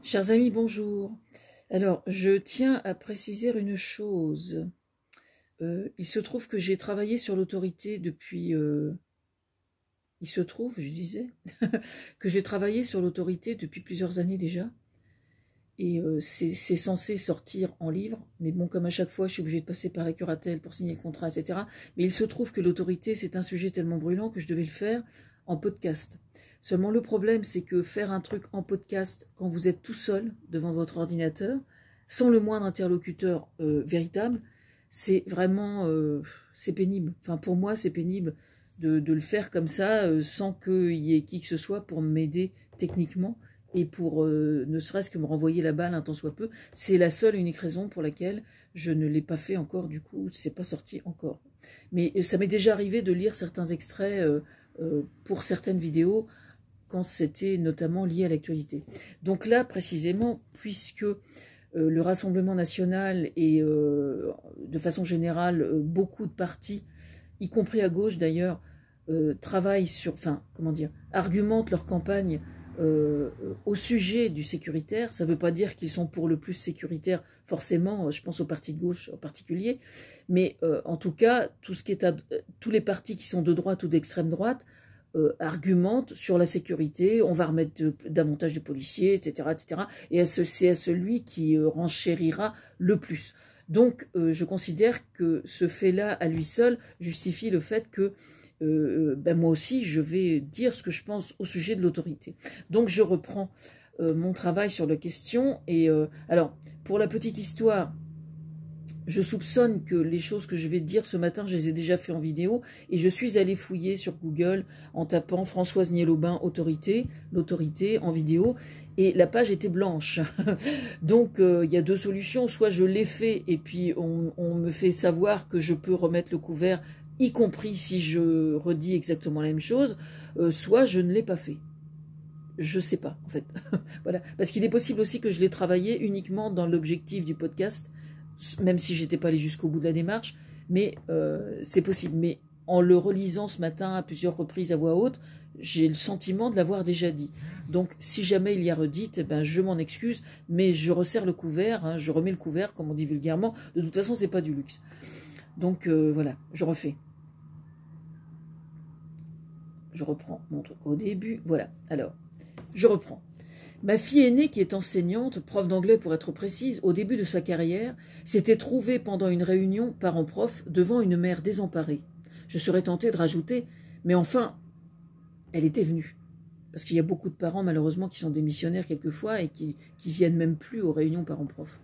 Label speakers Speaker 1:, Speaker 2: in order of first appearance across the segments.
Speaker 1: Chers amis, bonjour. Alors, je tiens à préciser une chose. Il se trouve que j'ai travaillé sur l'autorité depuis... il se trouve, je disais, que j'ai travaillé sur l'autorité depuis plusieurs années déjà. Et c'est censé sortir en livre. Mais bon, comme à chaque fois, je suis obligée de passer par la curatelle pour signer le contrat, etc. Mais il se trouve que l'autorité, c'est un sujet tellement brûlant que je devais le faire en podcast. Seulement le problème, c'est que faire un truc en podcast quand vous êtes tout seul devant votre ordinateur, sans le moindre interlocuteur véritable, c'est vraiment c'est pénible. Enfin, pour moi, c'est pénible de le faire comme ça, sans qu'il y ait qui que ce soit pour m'aider techniquement et pour ne serait-ce que me renvoyer la balle un tant soit peu. C'est la seule et unique raison pour laquelle je ne l'ai pas fait encore, du coup, c'est pas sorti encore. Mais ça m'est déjà arrivé de lire certains extraits pour certaines vidéos, quand c'était notamment lié à l'actualité. Donc là, précisément, puisque le Rassemblement national et de façon générale, beaucoup de partis, y compris à gauche d'ailleurs, travaillent sur, enfin, comment dire, argumentent leur campagne au sujet du sécuritaire. Ça ne veut pas dire qu'ils sont pour le plus sécuritaire, forcément, je pense aux partis de gauche en particulier, mais en tout cas, tout ce qui est tous les partis qui sont de droite ou d'extrême droite argumente sur la sécurité, on va remettre davantage de policiers, etc., etc. Et c'est à celui qui renchérira le plus. Donc, je considère que ce fait-là, à lui seul, justifie le fait que ben moi aussi, je vais dire ce que je pense au sujet de l'autorité. Donc, je reprends mon travail sur la question. Et alors, pour la petite histoire, je soupçonne que les choses que je vais te dire ce matin, je les ai déjà fait en vidéo, et je suis allée fouiller sur Google en tapant Françoise Niel-Aubin autorité, l'autorité en vidéo, et la page était blanche. Donc il y a deux solutions, soit je l'ai fait et puis on me fait savoir que je peux remettre le couvert, y compris si je redis exactement la même chose, soit je ne l'ai pas fait. Je sais pas, en fait. Voilà. Parce qu'il est possible aussi que je l'ai travaillé uniquement dans l'objectif du podcast, même si j'étais pas allée jusqu'au bout de la démarche, mais c'est possible. Mais en le relisant ce matin à plusieurs reprises à voix haute, j'ai le sentiment de l'avoir déjà dit. Donc, si jamais il y a redite, eh ben, je m'en excuse, mais je resserre le couvert, hein, je remets le couvert, comme on dit vulgairement. De toute façon, c'est pas du luxe. Donc, voilà, je refais. Je reprends mon truc au début. Voilà, alors, je reprends. Ma fille aînée, qui est enseignante, prof d'anglais pour être précise, au début de sa carrière, s'était trouvée pendant une réunion parents-prof devant une mère désemparée. Je serais tentée de rajouter, mais enfin, elle était venue. Parce qu'il y a beaucoup de parents, malheureusement, qui sont démissionnaires quelquefois et qui viennent même plus aux réunions parents-prof.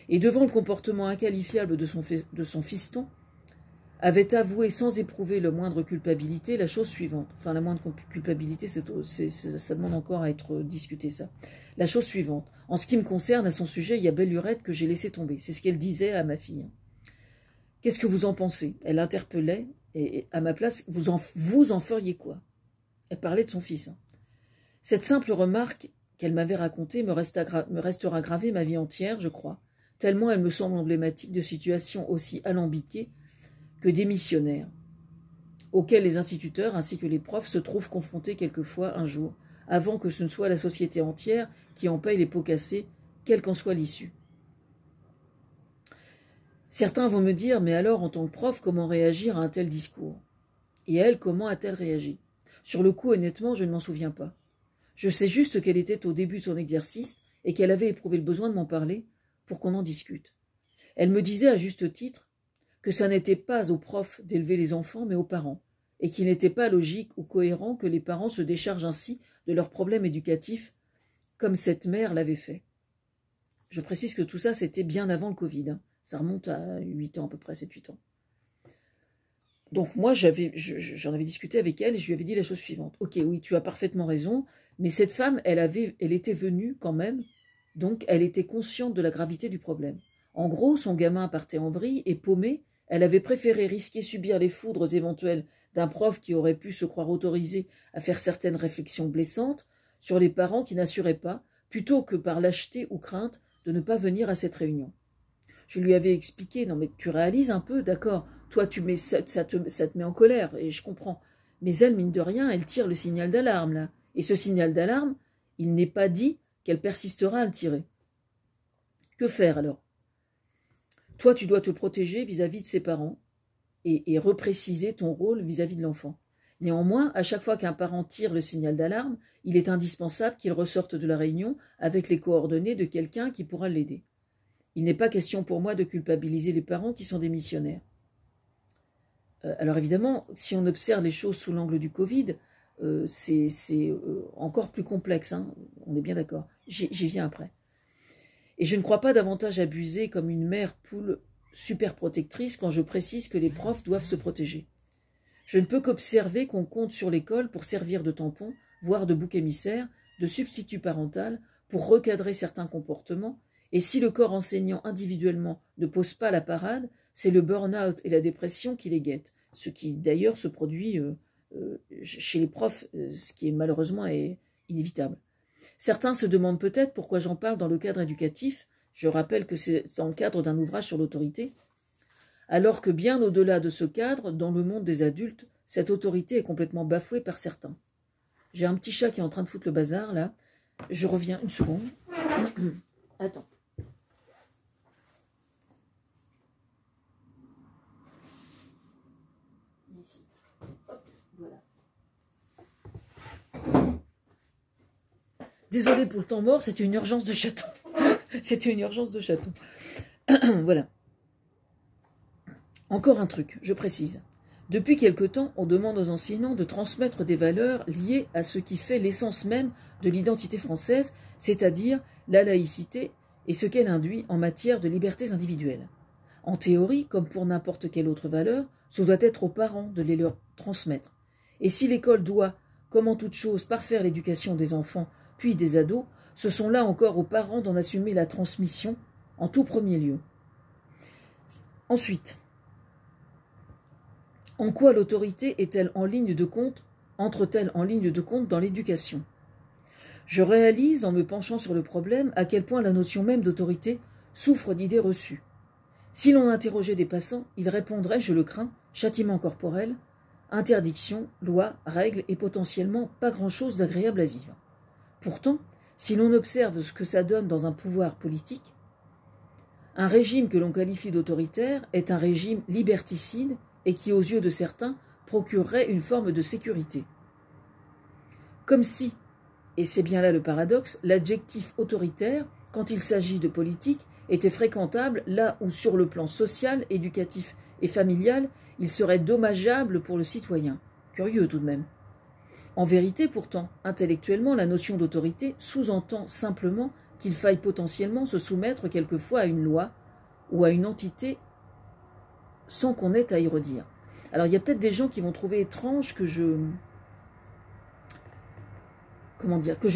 Speaker 1: Et devant le comportement inqualifiable de son fiston, avait avoué sans éprouver le moindre culpabilité la chose suivante. Enfin, la moindre culpabilité, ça demande encore à être discuté, ça. La chose suivante. En ce qui me concerne, à son sujet, il y a belle lurette que j'ai laissé tomber. C'est ce qu'elle disait à ma fille. Qu'est-ce que vous en pensez? Elle interpellait, et à ma place, vous en feriez quoi? Elle parlait de son fils. Cette simple remarque qu'elle m'avait racontée me restera gravée ma vie entière, je crois, tellement elle me semble emblématique de situations aussi alambiquées que démissionnaires, auxquels les instituteurs ainsi que les profs se trouvent confrontés quelquefois un jour, avant que ce ne soit la société entière qui en paye les pots cassés, quelle qu'en soit l'issue. Certains vont me dire, mais alors en tant que prof, comment réagir à un tel discours? Et elle, comment a-t-elle réagi? Sur le coup, honnêtement, je ne m'en souviens pas. Je sais juste qu'elle était au début de son exercice et qu'elle avait éprouvé le besoin de m'en parler pour qu'on en discute. Elle me disait à juste titre que ça n'était pas aux profs d'élever les enfants, mais aux parents, et qu'il n'était pas logique ou cohérent que les parents se déchargent ainsi de leurs problèmes éducatifs, comme cette mère l'avait fait. Je précise que tout ça, c'était bien avant le Covid. Hein. Ça remonte à 8 ans à peu près, 7-8 ans. Donc moi, j'en avais discuté avec elle et je lui avais dit la chose suivante. Ok, oui, tu as parfaitement raison, mais cette femme, elle était venue quand même, donc elle était consciente de la gravité du problème. En gros, son gamin partait en vrille et paumé. Elle avait préféré risquer subir les foudres éventuelles d'un prof qui aurait pu se croire autorisé à faire certaines réflexions blessantes sur les parents qui n'assuraient pas, plutôt que par lâcheté ou crainte de ne pas venir à cette réunion. Je lui avais expliqué, non mais tu réalises un peu, d'accord, toi ça te met en colère, et je comprends. Mais elle, mine de rien, elle tire le signal d'alarme, là. Et ce signal d'alarme, il n'est pas dit qu'elle persistera à le tirer. Que faire alors? Toi, tu dois te protéger vis-à-vis de ses parents et repréciser ton rôle vis-à-vis de l'enfant. Néanmoins, à chaque fois qu'un parent tire le signal d'alarme, il est indispensable qu'il ressorte de la réunion avec les coordonnées de quelqu'un qui pourra l'aider. Il n'est pas question pour moi de culpabiliser les parents qui sont des missionnaires. Alors évidemment, si on observe les choses sous l'angle du Covid, c'est encore plus complexe, hein, on est bien d'accord. J'y viens après. Et je ne crois pas davantage abuser comme une mère poule super protectrice quand je précise que les profs doivent se protéger. Je ne peux qu'observer qu'on compte sur l'école pour servir de tampon, voire de bouc émissaire, de substitut parental, pour recadrer certains comportements, et si le corps enseignant individuellement ne pose pas la parade, c'est le burn-out et la dépression qui les guettent, ce qui d'ailleurs se produit chez les profs, ce qui est malheureusement est inévitable. Certains se demandent peut-être pourquoi j'en parle dans le cadre éducatif, je rappelle que c'est dans le cadre d'un ouvrage sur l'autorité, alors que bien au-delà de ce cadre, dans le monde des adultes, cette autorité est complètement bafouée par certains. J'ai un petit chat qui est en train de foutre le bazar, là. Je reviens une seconde. Attends. Ici. Hop, voilà. Désolée pour le temps mort, c'était une urgence de chaton. C'était une urgence de chaton. Voilà. Encore un truc, je précise. Depuis quelque temps, on demande aux enseignants de transmettre des valeurs liées à ce qui fait l'essence même de l'identité française, c'est-à-dire la laïcité et ce qu'elle induit en matière de libertés individuelles. En théorie, comme pour n'importe quelle autre valeur, ce doit être aux parents de les leur transmettre. Et si l'école doit, comme en toute chose, parfaire l'éducation des enfants puis des ados, ce sont là encore aux parents d'en assumer la transmission en tout premier lieu. Ensuite, en quoi l'autorité est-elle en ligne de compte, entre-t-elle en ligne de compte dans l'éducation? Je réalise, en me penchant sur le problème, à quel point la notion même d'autorité souffre d'idées reçues. Si l'on interrogeait des passants, ils répondraient, je le crains, châtiment corporel, interdiction, loi, règles et potentiellement pas grand-chose d'agréable à vivre. Pourtant, si l'on observe ce que ça donne dans un pouvoir politique, un régime que l'on qualifie d'autoritaire est un régime liberticide et qui, aux yeux de certains, procurerait une forme de sécurité. Comme si, et c'est bien là le paradoxe, l'adjectif autoritaire, quand il s'agit de politique, était fréquentable là où, sur le plan social, éducatif et familial, il serait dommageable pour le citoyen. Curieux tout de même. En vérité, pourtant, intellectuellement, la notion d'autorité sous-entend simplement qu'il faille potentiellement se soumettre quelquefois à une loi ou à une entité sans qu'on ait à y redire. Alors, il y a peut-être des gens qui vont trouver étrange que je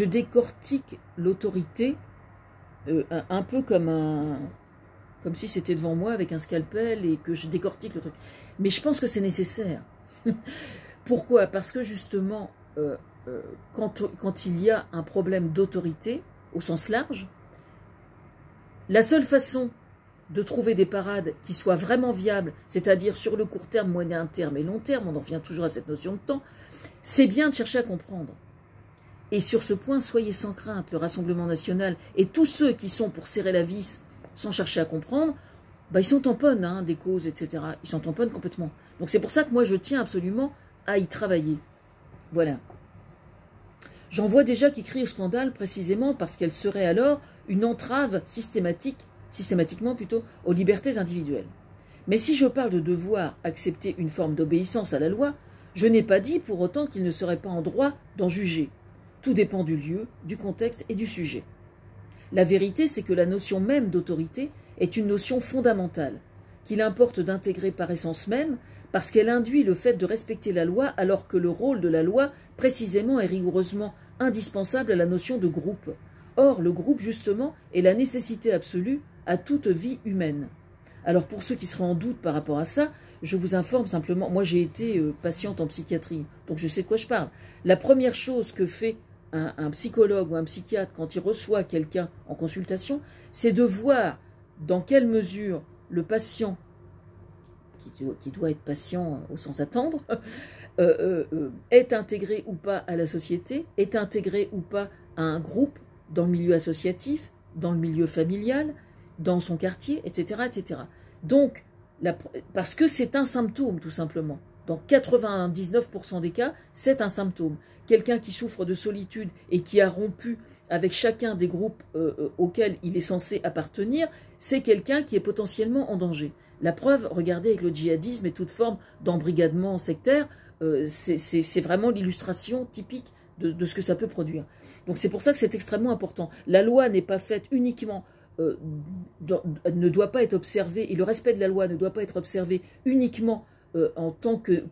Speaker 1: décortique l'autorité un peu comme si c'était devant moi avec un scalpel et que je décortique le truc. Mais je pense que c'est nécessaire. Pourquoi? Parce que justement, quand il y a un problème d'autorité, au sens large, la seule façon de trouver des parades qui soient vraiment viables, c'est-à-dire sur le court terme, moyen terme et long terme, on en revient toujours à cette notion de temps, c'est bien de chercher à comprendre. Et sur ce point, soyez sans crainte, le Rassemblement national et tous ceux qui sont pour serrer la vis sans chercher à comprendre, bah ils sont tamponnent des causes, etc. Ils sont tamponnent complètement. Donc c'est pour ça que moi je tiens absolument à y travailler. Voilà. J'en vois déjà qui crient au scandale précisément parce qu'elle serait alors une entrave systématiquement plutôt, aux libertés individuelles. Mais si je parle de devoir accepter une forme d'obéissance à la loi, je n'ai pas dit pour autant qu'il ne serait pas en droit d'en juger. Tout dépend du lieu, du contexte et du sujet. La vérité, c'est que la notion même d'autorité est une notion fondamentale, qu'il importe d'intégrer par essence même, parce qu'elle induit le fait de respecter la loi, alors que le rôle de la loi, précisément, est rigoureusement indispensable à la notion de groupe. Or, le groupe, justement, est la nécessité absolue à toute vie humaine. Alors, pour ceux qui seraient en doute par rapport à ça, je vous informe simplement, moi j'ai été patiente en psychiatrie, donc je sais de quoi je parle. La première chose que fait un psychologue ou un psychiatre quand il reçoit quelqu'un en consultation, c'est de voir dans quelle mesure le patient, qui doit être patient au sens attendre, est intégré ou pas à la société, est intégré ou pas à un groupe, dans le milieu associatif, dans le milieu familial, dans son quartier, etc. etc. Donc, parce que c'est un symptôme, tout simplement. Dans 99% des cas, c'est un symptôme. Quelqu'un qui souffre de solitude et qui a rompu avec chacun des groupes auxquels il est censé appartenir, c'est quelqu'un qui est potentiellement en danger. La preuve, regardez avec le djihadisme et toute forme d'embrigadement sectaire, c'est vraiment l'illustration typique de ce que ça peut produire. Donc c'est pour ça que c'est extrêmement important. La loi n'est pas faite uniquement, ne doit pas être observée, et le respect de la loi ne doit pas être observé uniquement en tant que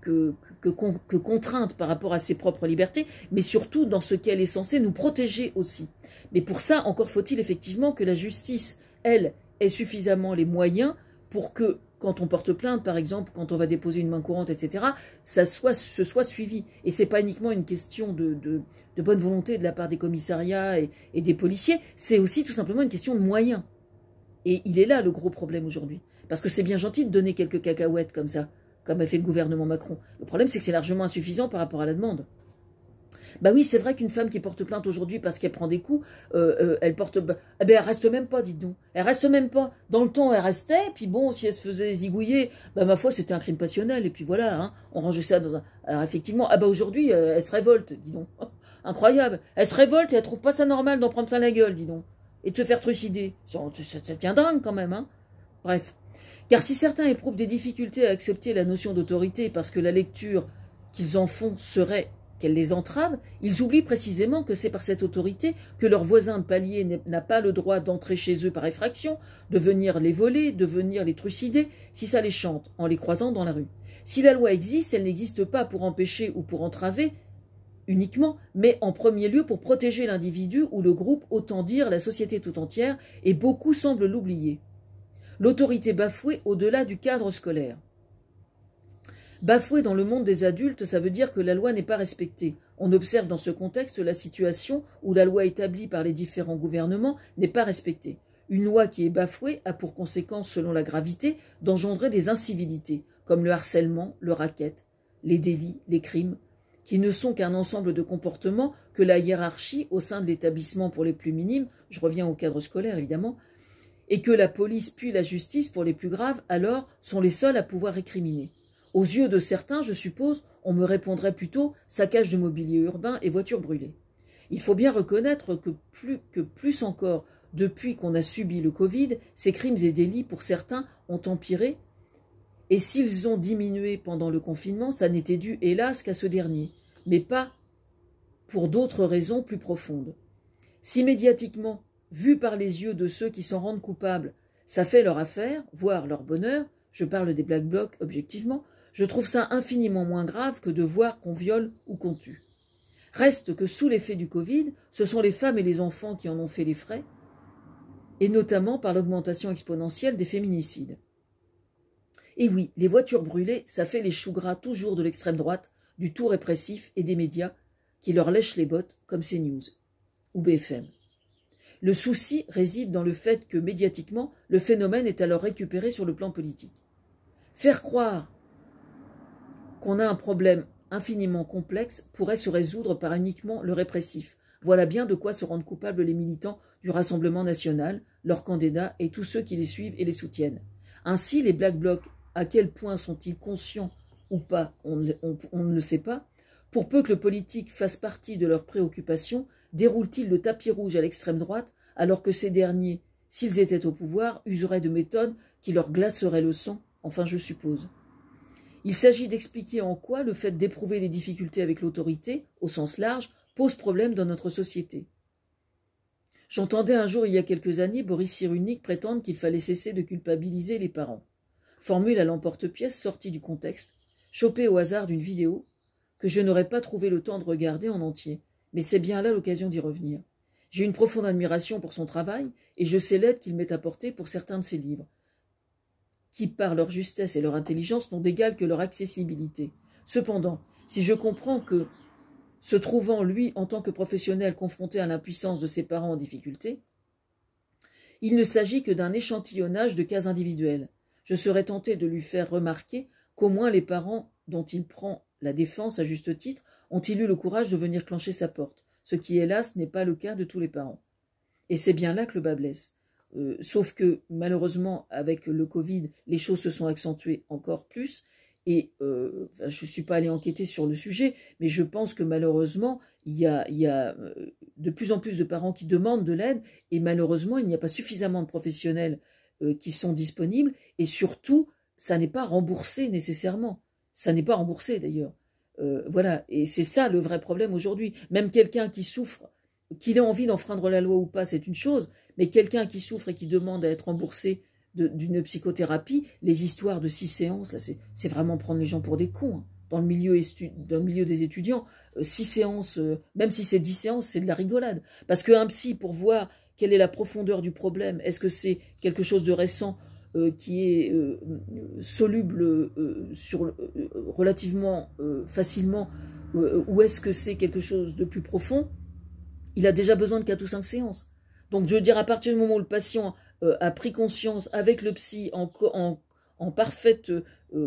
Speaker 1: contrainte par rapport à ses propres libertés, mais surtout dans ce qu'elle est censée nous protéger aussi. Mais pour ça, encore faut-il effectivement que la justice, elle, ait suffisamment les moyens pour que, quand on porte plainte, par exemple, quand on va déposer une main courante, etc., ce soit suivi. Et ce n'est pas uniquement une question de bonne volonté de la part des commissariats et des policiers, c'est aussi tout simplement une question de moyens. Et il est là le gros problème aujourd'hui. Parce que c'est bien gentil de donner quelques cacahuètes comme ça, comme a fait le gouvernement Macron. Le problème, c'est que c'est largement insuffisant par rapport à la demande. Bah oui, c'est vrai qu'une femme qui porte plainte aujourd'hui parce qu'elle prend des coups, elle porte... eh ben, elle reste même pas, dites donc. Elle reste même pas. Dans le temps, elle restait, puis bon, si elle se faisait zigouiller, bah ma foi, c'était un crime passionnel, et puis voilà, hein, on rangeait ça dans un... Alors effectivement, ah bah aujourd'hui, elle se révolte, dis donc. Incroyable. Elle se révolte et elle trouve pas ça normal d'en prendre plein la gueule, dis donc. Et de se faire trucider. Ça tient dingue quand même, hein. Bref. Car si certains éprouvent des difficultés à accepter la notion d'autorité parce que la lecture qu'ils en font serait qu'elle les entrave, ils oublient précisément que c'est par cette autorité que leur voisin de palier n'a pas le droit d'entrer chez eux par effraction, de venir les voler, de venir les trucider, si ça les chante, en les croisant dans la rue. Si la loi existe, elle n'existe pas pour empêcher ou pour entraver uniquement, mais en premier lieu pour protéger l'individu ou le groupe, autant dire la société tout entière, et beaucoup semblent l'oublier. L'autorité bafouée au-delà du cadre scolaire. Bafouée dans le monde des adultes, ça veut dire que la loi n'est pas respectée. On observe dans ce contexte la situation où la loi établie par les différents gouvernements n'est pas respectée. Une loi qui est bafouée a pour conséquence, selon la gravité, d'engendrer des incivilités, comme le harcèlement, le racket, les délits, les crimes, qui ne sont qu'un ensemble de comportements que la hiérarchie au sein de l'établissement pour les plus minimes, je reviens au cadre scolaire évidemment, et que la police puis la justice pour les plus graves, alors, sont les seuls à pouvoir récriminer. Aux yeux de certains, je suppose, on me répondrait plutôt saccage de mobilier urbain et voitures brûlées. Il faut bien reconnaître que plus encore, depuis qu'on a subi le Covid, ces crimes et délits, pour certains, ont empiré, et s'ils ont diminué pendant le confinement, ça n'était dû, hélas, qu'à ce dernier, mais pas pour d'autres raisons plus profondes. Si médiatiquement, vu par les yeux de ceux qui s'en rendent coupables, ça fait leur affaire, voire leur bonheur, je parle des Black Blocs objectivement, je trouve ça infiniment moins grave que de voir qu'on viole ou qu'on tue. Reste que sous l'effet du Covid, ce sont les femmes et les enfants qui en ont fait les frais, et notamment par l'augmentation exponentielle des féminicides. Et oui, les voitures brûlées, ça fait les choux gras toujours de l'extrême droite, du tout répressif et des médias qui leur lèchent les bottes comme CNews ou BFM. Le souci réside dans le fait que, médiatiquement, le phénomène est alors récupéré sur le plan politique. Faire croire qu'on a un problème infiniment complexe pourrait se résoudre par uniquement le répressif. Voilà bien de quoi se rendent coupables les militants du Rassemblement national, leurs candidats et tous ceux qui les suivent et les soutiennent. Ainsi, les Black Blocs, à quel point sont-ils conscients ou pas, on ne le sait pas. Pour peu que le politique fasse partie de leurs préoccupations, déroulent-ils le tapis rouge à l'extrême droite, alors que ces derniers, s'ils étaient au pouvoir, useraient de méthodes qui leur glaceraient le sang, enfin je suppose. Il s'agit d'expliquer en quoi le fait d'éprouver les difficultés avec l'autorité, au sens large, pose problème dans notre société. J'entendais un jour, il y a quelques années, Boris Cyrulnik prétendre qu'il fallait cesser de culpabiliser les parents. Formule à l'emporte-pièce sortie du contexte, chopée au hasard d'une vidéo, que je n'aurais pas trouvé le temps de regarder en entier, mais c'est bien là l'occasion d'y revenir. J'ai une profonde admiration pour son travail, et je sais l'aide qu'il m'est apportée pour certains de ses livres, qui, par leur justesse et leur intelligence, n'ont d'égal que leur accessibilité. Cependant, si je comprends que, se trouvant, lui, en tant que professionnel, confronté à l'impuissance de ses parents en difficulté, il ne s'agit que d'un échantillonnage de cas individuels. Je serais tenté de lui faire remarquer qu'au moins les parents dont il prend la défense à juste titre ont-ils eu le courage de venir clencher sa porte, ce qui, hélas, n'est pas le cas de tous les parents. Et c'est bien là que le bas blesse. Sauf que malheureusement, avec le Covid, les choses se sont accentuées encore plus. Et je ne suis pas allée enquêter sur le sujet, mais je pense que malheureusement, il y a de plus en plus de parents qui demandent de l'aide, et malheureusement, il n'y a pas suffisamment de professionnels qui sont disponibles, et surtout, ça n'est pas remboursé nécessairement. Ça n'est pas remboursé d'ailleurs. Voilà, et c'est ça le vrai problème aujourd'hui. Même quelqu'un qui souffre, qu'il ait envie d'enfreindre la loi ou pas, c'est une chose, mais quelqu'un qui souffre et qui demande à être remboursé d'une psychothérapie, les histoires de 6 séances, là, c'est vraiment prendre les gens pour des cons. Hein. Dans le milieu des étudiants, 6 séances, même si c'est 10 séances, c'est de la rigolade. Parce qu'un psy, pour voir quelle est la profondeur du problème, est-ce que c'est quelque chose de récent qui est soluble relativement facilement, ou est-ce que c'est quelque chose de plus profond, il a déjà besoin de 4 ou 5 séances. Donc je veux dire, à partir du moment où le patient a pris conscience avec le psy, en parfaite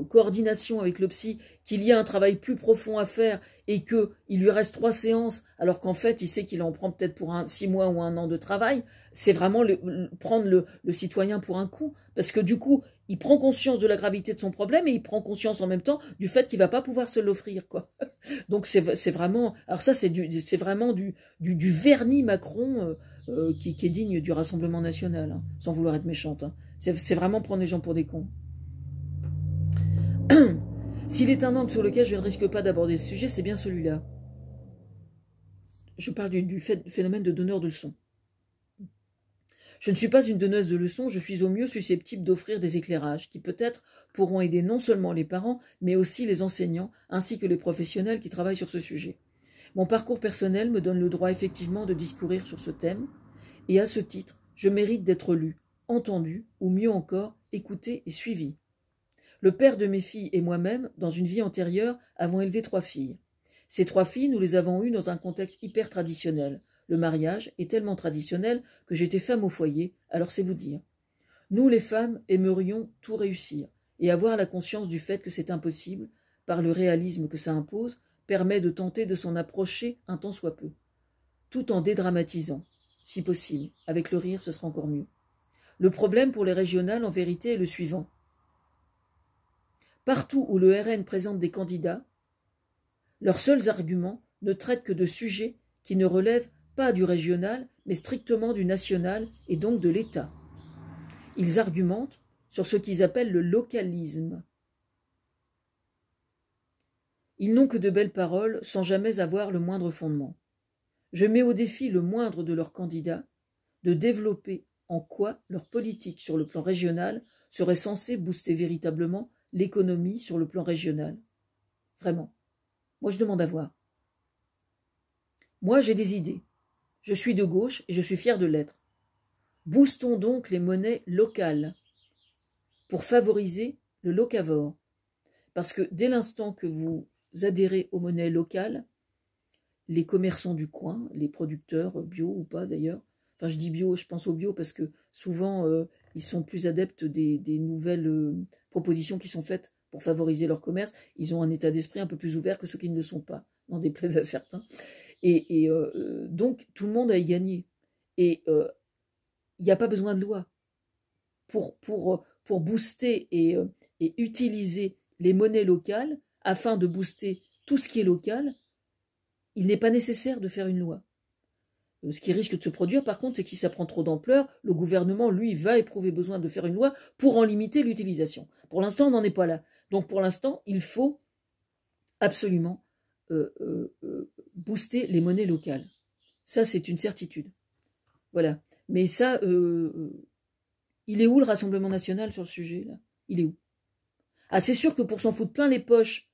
Speaker 1: coordination avec le psy, qu'il y a un travail plus profond à faire et qu'il lui reste 3 séances, alors qu'en fait il sait qu'il en prend peut-être pour 6 mois ou 1 an de travail, c'est vraiment prendre le citoyen pour un con. Parce que du coup, il prend conscience de la gravité de son problème et il prend conscience en même temps du fait qu'il ne va pas pouvoir se l'offrir, quoi. Donc c'est vraiment... Alors ça, c'est vraiment du vernis Macron qui est digne du Rassemblement national, hein, sans vouloir être méchante. Hein. C'est vraiment prendre les gens pour des cons. S'il est un angle sur lequel je ne risque pas d'aborder le sujet, c'est bien celui-là. Je parle du phénomène de donneur de leçons. Je ne suis pas une donneuse de leçons, je suis au mieux susceptible d'offrir des éclairages qui peut-être pourront aider non seulement les parents, mais aussi les enseignants, ainsi que les professionnels qui travaillent sur ce sujet. Mon parcours personnel me donne le droit effectivement de discourir sur ce thème, et à ce titre, je mérite d'être lu, entendu, ou mieux encore, écouté et suivi. Le père de mes filles et moi-même, dans une vie antérieure, avons élevé 3 filles. Ces 3 filles, nous les avons eues dans un contexte hyper traditionnel. Le mariage est tellement traditionnel que j'étais femme au foyer, alors c'est vous dire. Nous, les femmes, aimerions tout réussir, et avoir la conscience du fait que c'est impossible, par le réalisme que ça impose, permet de tenter de s'en approcher un tant soit peu, tout en dédramatisant, si possible. Avec le rire, ce sera encore mieux. Le problème pour les régionales, en vérité, est le suivant. Partout où le RN présente des candidats, leurs seuls arguments ne traitent que de sujets qui ne relèvent pas du régional, mais strictement du national et donc de l'État. Ils argumentent sur ce qu'ils appellent le localisme. Ils n'ont que de belles paroles sans jamais avoir le moindre fondement. Je mets au défi le moindre de leurs candidats de développer en quoi leur politique sur le plan régional serait censée booster véritablement l'économie sur le plan régional. Vraiment. Moi, je demande à voir. Moi, j'ai des idées. Je suis de gauche et je suis fier de l'être. Boostons donc les monnaies locales pour favoriser le locavore. Parce que dès l'instant que vous adhérez aux monnaies locales, les commerçants du coin, les producteurs bio ou pas d'ailleurs, enfin je dis bio, je pense au bio parce que souvent ils sont plus adeptes des nouvelles propositions qui sont faites pour favoriser leur commerce. Ils ont un état d'esprit un peu plus ouvert que ceux qui ne le sont pas, n'en déplaise à certains. Et donc tout le monde a y gagné. Et il n'y a pas besoin de loi pour booster et utiliser les monnaies locales afin de booster tout ce qui est local. Il n'est pas nécessaire de faire une loi. Ce qui risque de se produire, par contre, c'est que si ça prend trop d'ampleur, le gouvernement, lui, va éprouver besoin de faire une loi pour en limiter l'utilisation. Pour l'instant, on n'en est pas là. Donc, pour l'instant, il faut absolument booster les monnaies locales. Ça, c'est une certitude. Voilà. Mais ça, il est où le Rassemblement national sur le sujet, là? Il est où? Ah, c'est sûr que pour s'en foutre plein les poches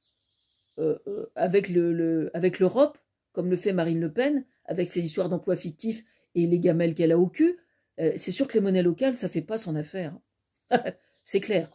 Speaker 1: avec l'Europe, comme le fait Marine Le Pen, avec ses histoires d'emplois fictifs et les gamelles qu'elle a au cul, c'est sûr que les monnaies locales, ça ne fait pas son affaire. C'est clair.